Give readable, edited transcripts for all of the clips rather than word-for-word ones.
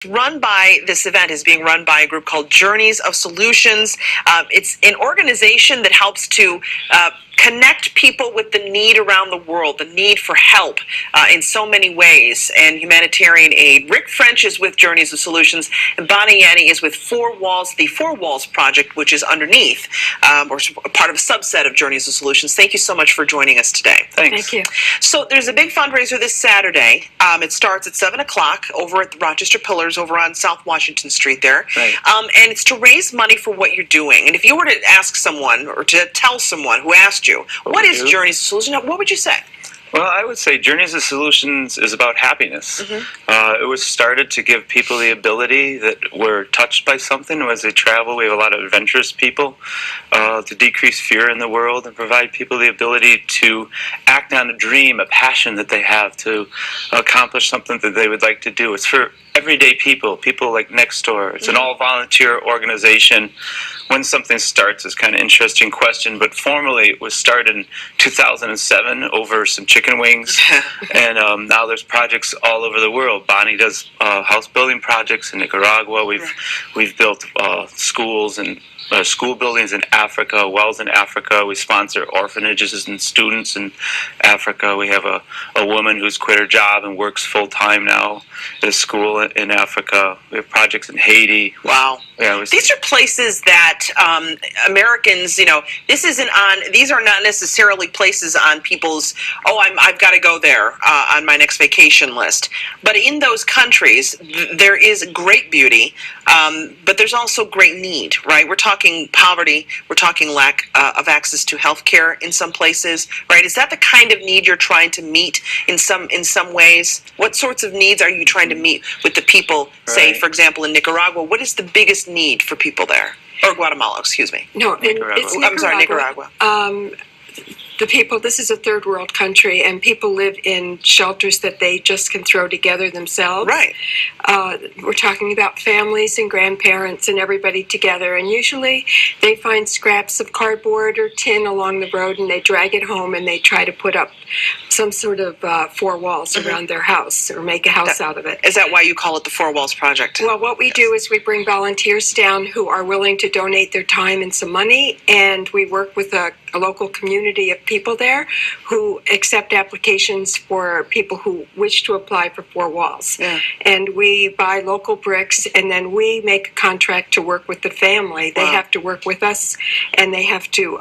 This event is being run by a group called Journeys of Solutions. It's an organization that helps to connect people with the need around the world, the need for help in so many ways, and humanitarian aid. Rick French is with Journeys of Solutions, and Bonnie Yanni is with Four Walls, the Four Walls Project, which is underneath, or part of a subset of Journeys of Solutions. Thank you so much for joining us today. Thanks. Thank you. So there's a big fundraiser this Saturday. It starts at 7 o'clock over at the Rochester Pillars over on South Washington Street there. Right. And it's to raise money for what you're doing. And if you were to ask someone or to tell someone who asked you, what is Journeys of Solutions, what would you say? Well, I would say Journeys of Solutions is about happiness. It was started to give people the ability that were touched by something as they travel. We have a lot of adventurous people to decrease fear in the world and provide people the ability to act on a dream, a passion that they have to accomplish something that they would like to do. It's for everyday people like next door. It's an all-volunteer organization. When something starts is kind of an interesting question, but formally it was started in 2007 over some chicken wings, and now there's projects all over the world. Bonnie does house building projects in Nicaragua. We've built schools and school buildings in Africa, wells in Africa. We sponsor orphanages and students in Africa. We have a woman who's quit her job and works full-time now at a school in Africa. We have projects in Haiti. Wow. Yeah, these are places that Americans, these are not necessarily places on people's, I've got to go there on my next vacation list. But in those countries, there is great beauty, but there's also great need, right? We're talking poverty, we're talking lack of access to health care in some places, right? Is that the kind of need you're trying to meet in some ways? What sorts of needs are you trying to meet with the people, say, for example, in Nicaragua? What is the biggest need for people there? Or Guatemala, excuse me. No, it's Nicaragua. I'm sorry, Nicaragua. The people, this is a third world country, and people live in shelters that they just can throw together themselves. Right. We're talking about families and grandparents and everybody together, and usually they find scraps of cardboard or tin along the road, and they drag it home, and they try to put up some sort of four walls around their house or make a house out of it. Is that why you call it the Four Walls Project? Well, what we do is we bring volunteers down who are willing to donate their time and some money, and we work with a local community of people there who accept applications for people who wish to apply for Four Walls. Yeah. And we buy local bricks, and then we make a contract to work with the family. They have to work with us, and they have to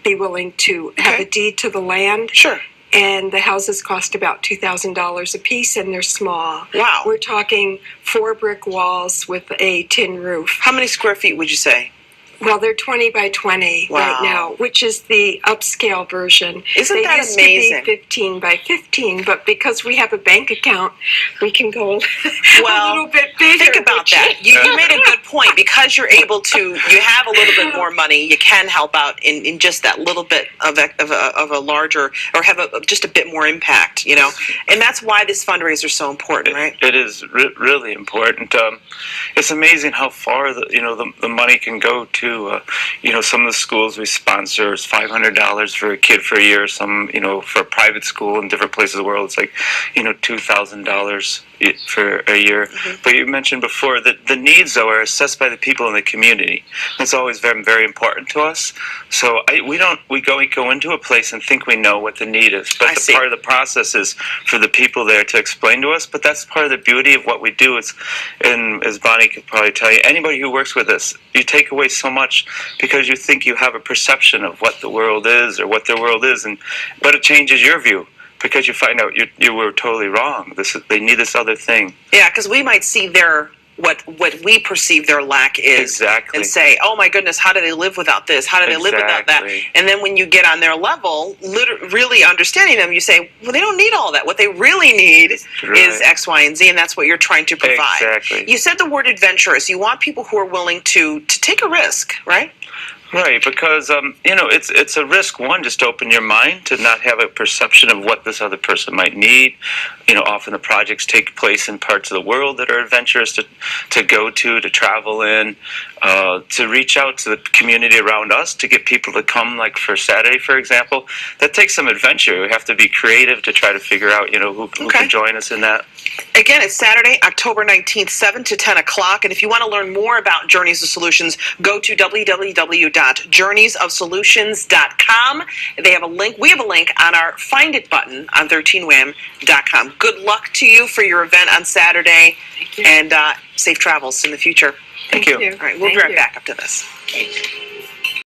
be willing to have a deed to the land. Sure. And the houses cost about $2,000 a piece, and they're small. Wow. We're talking 4 brick walls with a tin roof. How many square feet would you say? Well, they're 20 by 20 right now, which is the upscale version. Isn't that amazing? They used to be 15 by 15, but because we have a bank account, we can go a little bit bigger. Think about that. You made a good point. Because you're able to, you have a little bit more money, you can help out in just that little bit of a larger, or have just a bit more impact, you know? And that's why this fundraiser is so important, right? It is really important. It's amazing how far the money can go to. Some of the schools we sponsor is $500 for a kid for a year. Some, for a private school in different places of the world, it's like, $2,000 for a year. But you mentioned before that the needs, though, are assessed by the people in the community. That's always very, very important to us. So we go into a place and think we know what the need is. But part of the process is for the people there to explain to us. But that's part of the beauty of what we do. And as Bonnie could probably tell you, anybody who works with us, you take away so much because you think you have a perception of what the world is or what their world is, but it changes your view. Because you find out you were totally wrong. They need this other thing. Yeah, because we might see what we perceive their lack is, and say, "Oh my goodness, how do they live without this? How do they live without that?" And then when you get on their level, really understanding them, you say, "Well, they don't need all that. What they really need is X, Y, and Z, and that's what you're trying to provide." Exactly. You said the word adventurous. You want people who are willing to take a risk, right? Right, because it's a risk. One, just to open your mind to not have a perception of what this other person might need. Often the projects take place in parts of the world that are adventurous to go to travel in, to reach out to the community around us, to get people to come. Like for Saturday, for example, that takes some adventure. We have to be creative to try to figure out, who can join us in that. Again, it's Saturday, October 19th, 7 to 10 o'clock. And if you want to learn more about Journeys of Solutions, go to www.journeysofsolutions.com. They have a link. We have a link on our Find It button on 13wham.com. Good luck to you for your event on Saturday, and safe travels in the future. Thank you. All right, we'll be right back after this.